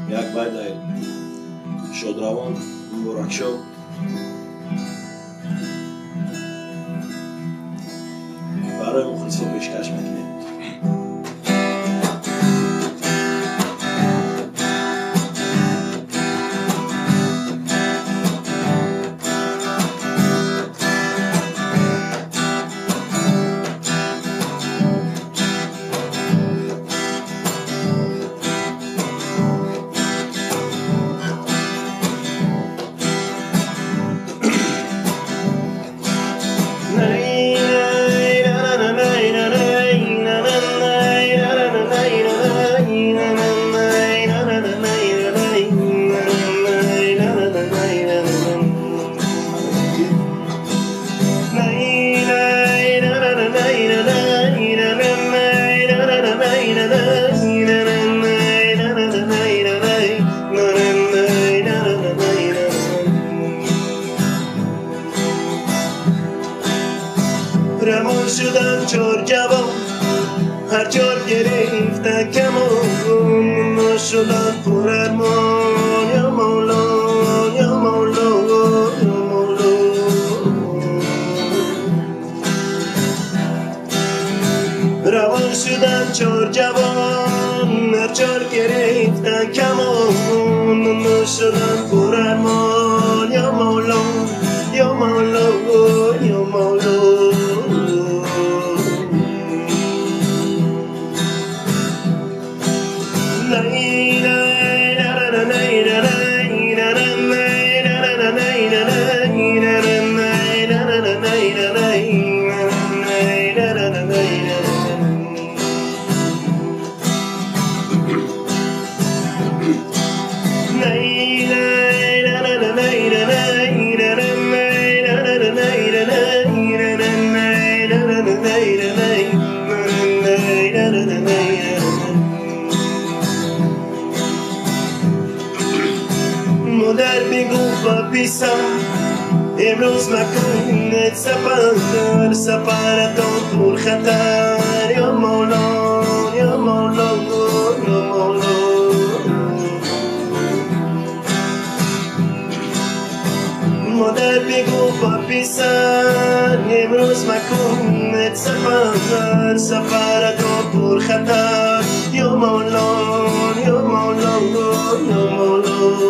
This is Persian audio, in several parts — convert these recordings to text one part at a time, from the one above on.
یک بیت شادروان مبارک شو برای مخلصان پیشکش میکنیم. رمان شدن چار جوان هر جار گرفتن کمان ما شدن پر ارمان یا مولا یا مولا یا مولا روان شدن چار جوان هر جار گرفتن کمان ما شدن پر ارمان یا مولا یا مولا یا مولا مادر میگفت با پیسم امروز مکن سفر سفرتان پر خطر یا مولا یا مولا یا مولا مادر میگفت با پیسم امروز مکن سفر سفرتان پر خطر یا مولا یا مولا یا مولا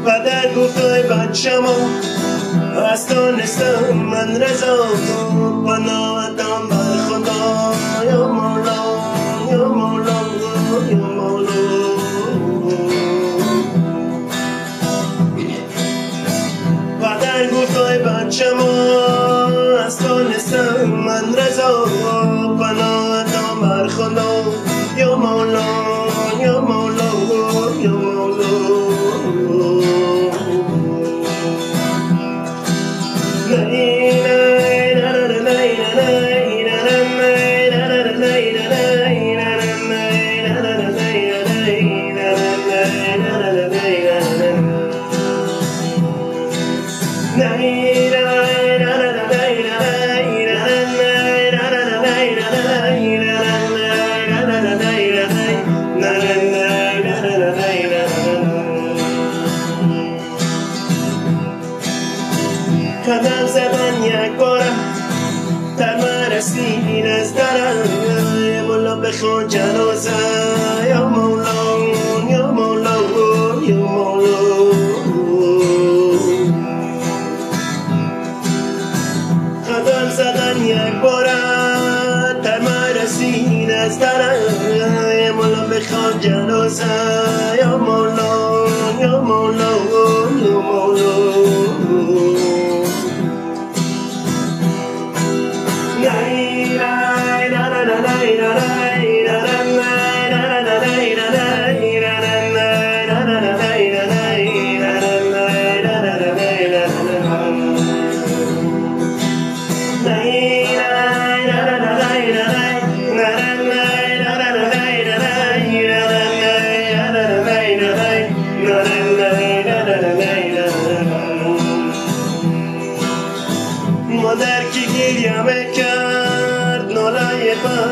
پدر گفت ای بچه‌مو از تو نیستم من رضا پناهتم بر خدا یا مولا یا مولا یا مولا پدر گفت ای بچه‌مو از تو نیستم من رضا پناهتم بر خدا یا مولا یا مولا یا مولا قدم زدن یک بارم در مرسین از درم مولا بخوان جنازه یا مولا یا مولا یا مولا قدم زدن یک بارم در مرسین از درم مولا بخوان جنازه یا مولا یا مولا یا مولا la la la la la la la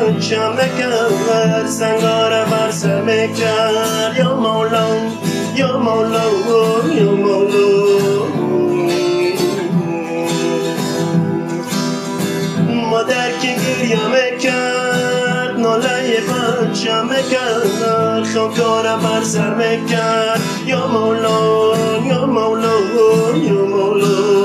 پنجم نکرد سنگار بر سر میکرد یا مولا یا مولا یا مولا مادر که گریه میکرد ناله پنجم میکرد خاکارم بر سر میکرد یا مولا یا مولا یا مولا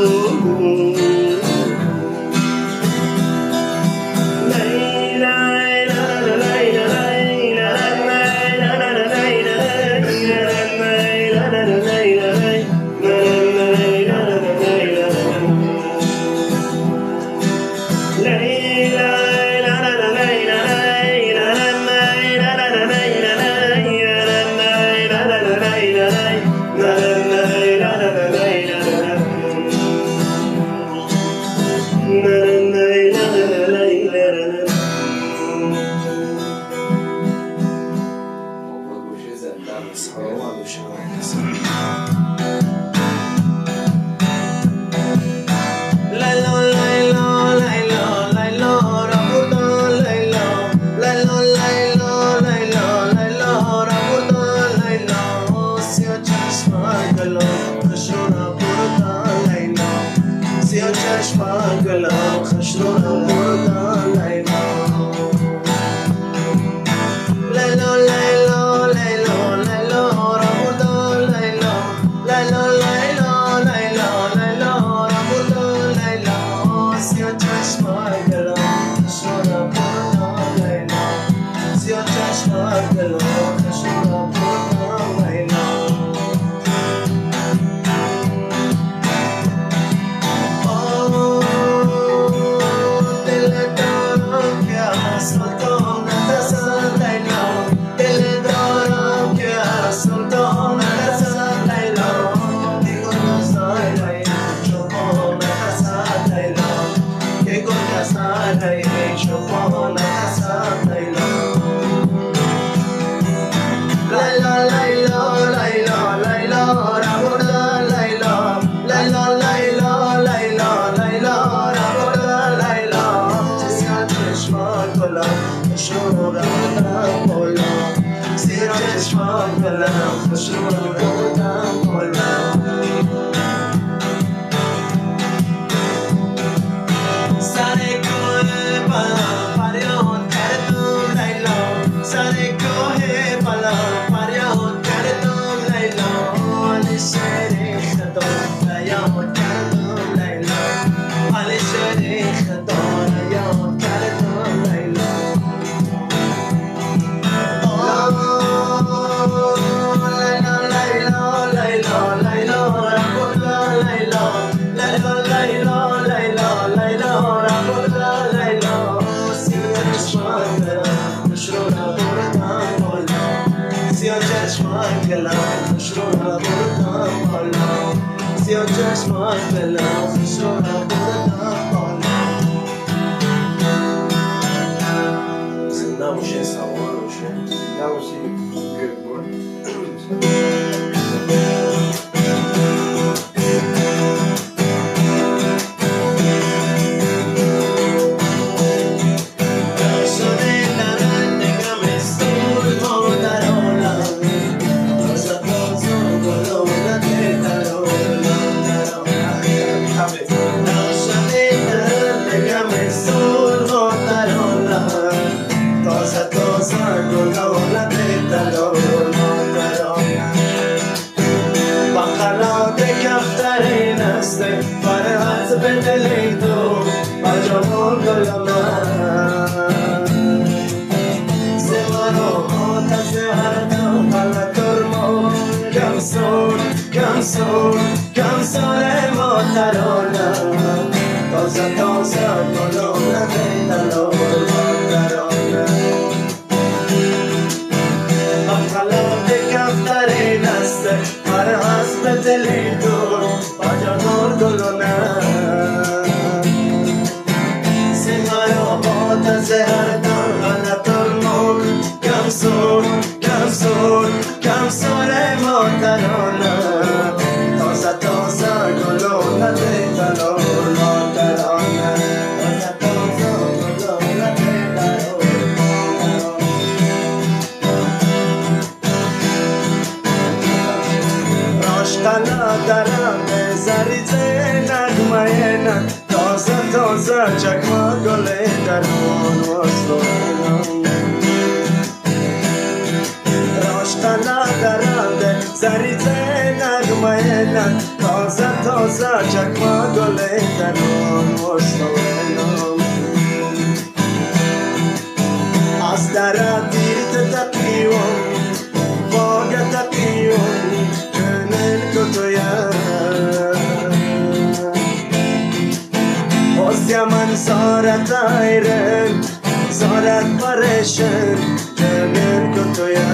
Tausa gulona de talor, سریت نغمه نن تازه تازه چکما گله درون مستوینم از در دیرت تقیون باگ تقیون کنن کتویم Ostia man sarat ayren, sarat pareshen, janen kotoya.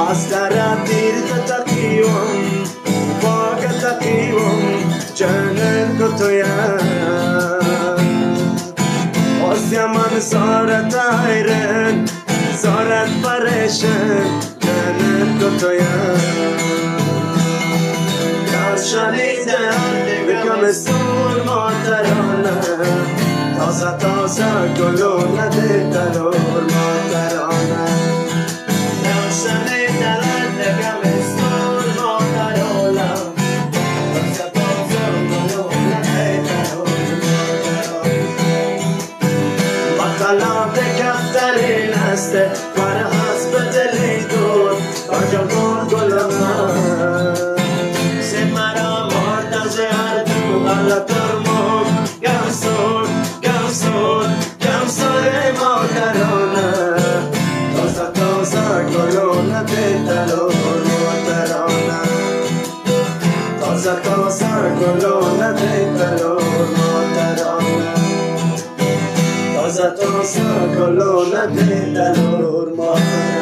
Astarat dirta takiyum, baga takiyum, janen kotoya. Ostia man sarat ayren, sarat pareshen, janen kotoya. شنیدم بکم سور مادرانه تازه تازه گلو نده دلور مادرانه شنیدم بکم سور مادرانه تازه تازه گلو نده دلور مادرانه مطلب کفترین هسته بر حسب دلی دور آجا گل گلم alla tormo gamson gamson gamson e mocarona tosa tosa colonna petalo mocarona tosa tosa colonna petalo mocarona tosa tosa colonna petalo mocarona